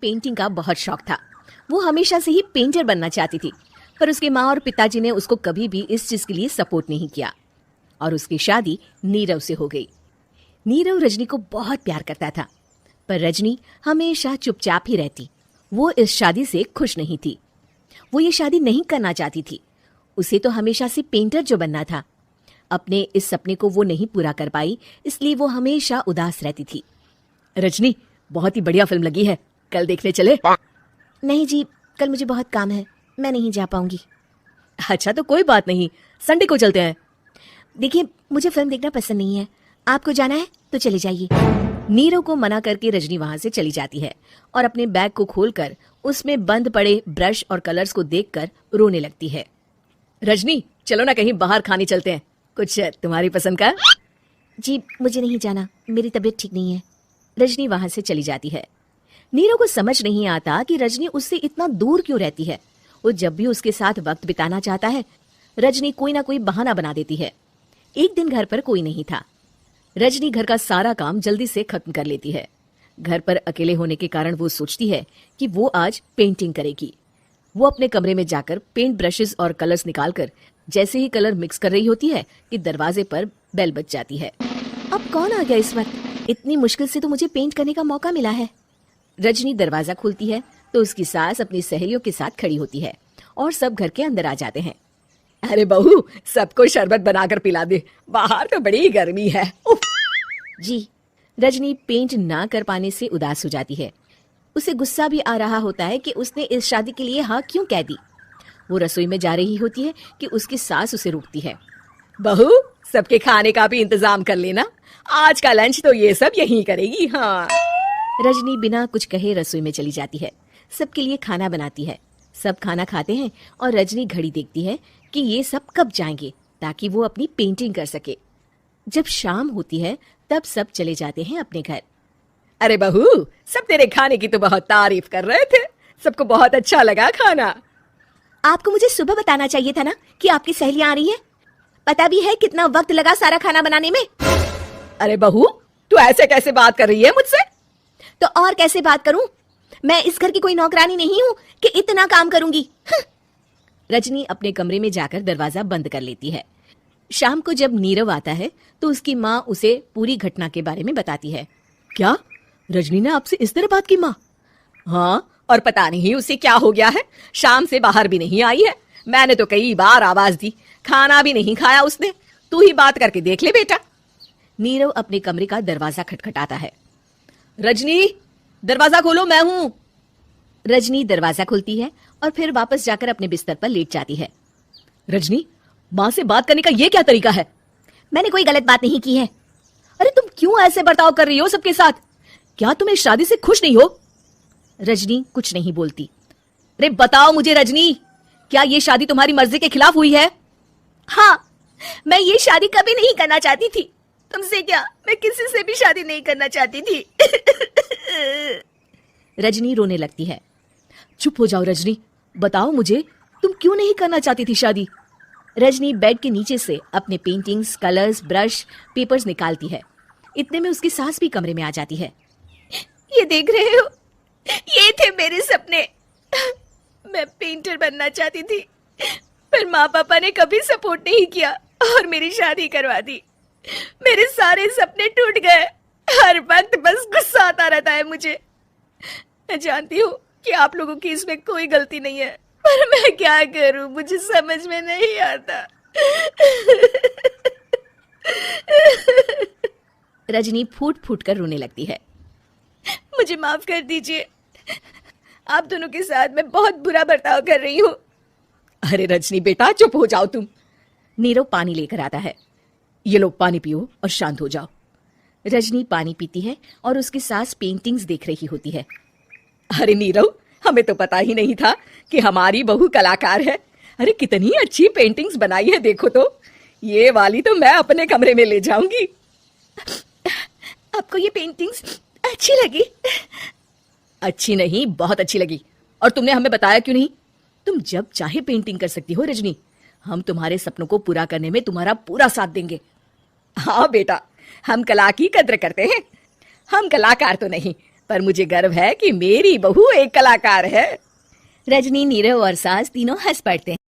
Painting का बहुत शौक था। वो हमेशा से ही पेंटर बनना चाहती थी, पर उसके माँ और पिताजी ने उसको कभी भी इस चीज के लिए सपोर्ट नहीं किया और उसकी शादी नीरव से हो गई। नीरव रजनी को बहुत प्यार करता था, पर रजनी हमेशा चुपचाप ही रहती। वो इस शादी से खुश नहीं थी। वो ये शादी नहीं करना चाहती थी। उसे तो हमेशा से पेंटर जो बनना था। अपने इस सपने को वो नहीं पूरा कर पाई, इसलिए वो हमेशा उदास रहती थी। रजनी, बहुत ही बढ़िया फिल्म लगी है, कल देखने चले? नहीं जी, कल मुझे बहुत काम है, मैं नहीं जा पाऊंगी। अच्छा तो कोई बात नहीं, संडे को चलते हैं। देखिए, मुझे फिल्म देखना पसंद नहीं है, आपको जाना है तो चले जाइए। नीरव को मना करके रजनी वहां से चली जाती है और अपने बैग को खोलकर उसमें बंद पड़े ब्रश और कलर्स को देखकर रोने लगती है। रजनी, चलो ना कहीं बाहर खाने चलते हैं, कुछ तुम्हारी पसंद का। जी मुझे नहीं जाना, मेरी तबीयत ठीक नहीं है। रजनी वहां से चली जाती है। नीरव को समझ नहीं आता कि रजनी उससे इतना दूर क्यों रहती है। वो जब भी उसके साथ वक्त बिताना चाहता है, रजनी कोई ना कोई बहाना बना देती है। एक दिन घर पर कोई नहीं था। रजनी घर का सारा काम जल्दी से खत्म कर लेती है। घर पर अकेले होने के कारण वो सोचती है कि वो आज पेंटिंग करेगी। वो अपने कमरे में जाकर पेंट ब्रशेस और कलर्स निकालकर जैसे ही कलर मिक्स कर रही होती है कि दरवाजे पर बेल बज जाती है। अब कौन आ गया इस वक्त? इतनी मुश्किल से तो मुझे पेंट करने का मौका मिला है। रजनी दरवाजा खोलती है तो उसकी सास अपनी सहेलियों के साथ खड़ी होती है और सब घर के अंदर आ जाते हैं। अरे बहू, सबको शरबत बनाकर पिला दे, बाहर तो बड़ी गर्मी है। उफ। जी। रजनी पेंट ना कर पाने से उदास हो जाती है। उसे गुस्सा भी आ रहा होता है कि उसने इस शादी के लिए हाँ क्यों कह दी। वो रसोई में जा रही होती है कि उसकी सास उसे रोकती है। बहू, सबके खाने का भी इंतजाम कर लेना, आज का लंच तो ये सब यहीं करेगी। हाँ। रजनी बिना कुछ कहे रसोई में चली जाती है। सबके लिए खाना बनाती है। सब खाना खाते हैं और रजनी घड़ी देखती है कि ये सब कब जाएंगे ताकि वो अपनी पेंटिंग कर सके। जब शाम होती है तब सब चले जाते हैं अपने घर। अरे बहू, सब तेरे खाने की तो बहुत तारीफ कर रहे थे, सबको बहुत अच्छा लगा खाना। आपको मुझे सुबह बताना चाहिए था ना कि आपकी सहेलियां आ रही हैं। पता भी है कितना वक्त लगा सारा खाना बनाने में। अरे बहू, तू ऐसे कैसे बात कर रही है मुझसे? तो और कैसे बात करूं? मैं इस घर की कोई नौकरानी नहीं हूं कि इतना काम करूंगी। रजनी अपने कमरे में जाकर दरवाजा बंद कर लेती है। शाम को जब नीरव आता है तो उसकी माँ उसे पूरी घटना के बारे में बताती है। क्या रजनी ने आपसे इस तरह बात की माँ? हाँ, और पता नहीं उसे क्या हो गया है, शाम से बाहर भी नहीं आई है। मैंने तो कई बार आवाज दी, खाना भी नहीं खाया उसने। तू ही बात करके देख ले बेटा। नीरव अपने कमरे का दरवाजा खटखटाता है। रजनी, दरवाजा खोलो, मैं हूं। रजनी दरवाजा खोलती है और फिर वापस जाकर अपने बिस्तर पर लेट जाती है। रजनी, माँ से बात करने का ये क्या तरीका है? मैंने कोई गलत बात नहीं की है। अरे तुम क्यों ऐसे बर्ताव कर रही हो सबके साथ? क्या तुम इस शादी से खुश नहीं हो? रजनी कुछ नहीं बोलती। अरे बताओ मुझे रजनी, क्या ये शादी तुम्हारी मर्जी के खिलाफ हुई है? हाँ, मैं ये शादी कभी नहीं करना चाहती थी। तुमसे क्या, मैं किसी से भी शादी नहीं करना चाहती थी। रजनी रोने लगती है। चुप हो जाओ रजनी, बताओ मुझे तुम क्यों नहीं करना चाहती थी शादी? रजनी बेड के नीचे से अपने पेंटिंग्स, कलर्स, ब्रश, पेपर्स निकालती है। इतने में उसकी सास भी कमरे में आ जाती है। ये देख रहे हो, ये थे मेरे सपने। मैं पेंटर बनना चाहती थी, पर माँ पापा ने कभी सपोर्ट नहीं किया और मेरी शादी करवा दी। मेरे सारे सपने टूट गए। हर वक्त बस गुस्सा आता रहता है मुझे। मैं जानती हूँ कि आप लोगों की इसमें कोई गलती नहीं है, पर मैं क्या करूं, मुझे समझ में नहीं आता। रजनी फूट फूट कर रोने लगती है। मुझे माफ कर दीजिए, आप दोनों के साथ मैं बहुत बुरा बर्ताव कर रही हूँ। अरे रजनी बेटा, चुप हो जाओ तुम। नीरव पानी लेकर आता है। ये लो पानी पियो और शांत हो जाओ। रजनी पानी पीती है और उसकी सास पेंटिंग्स देख रही होती है। अरे नीरव, हमें तो पता ही नहीं था कि हमारी बहू कलाकार है। अरे कितनी अच्छी पेंटिंग्स बनाई है, देखो तो। ये वाली तो मैं अपने कमरे में ले जाऊंगी। आपको ये पेंटिंग्स अच्छी लगी? अच्छी नहीं, बहुत अच्छी लगी। और तुमने हमें बताया क्यों नहीं? तुम जब चाहे पेंटिंग कर सकती हो रजनी। हम तुम्हारे सपनों को पूरा करने में तुम्हारा पूरा साथ देंगे। हाँ बेटा, हम कला की कद्र करते हैं। हम कलाकार तो नहीं, पर मुझे गर्व है कि मेरी बहू एक कलाकार है। रजनी, नीरव और सास तीनों हंस पड़ते हैं।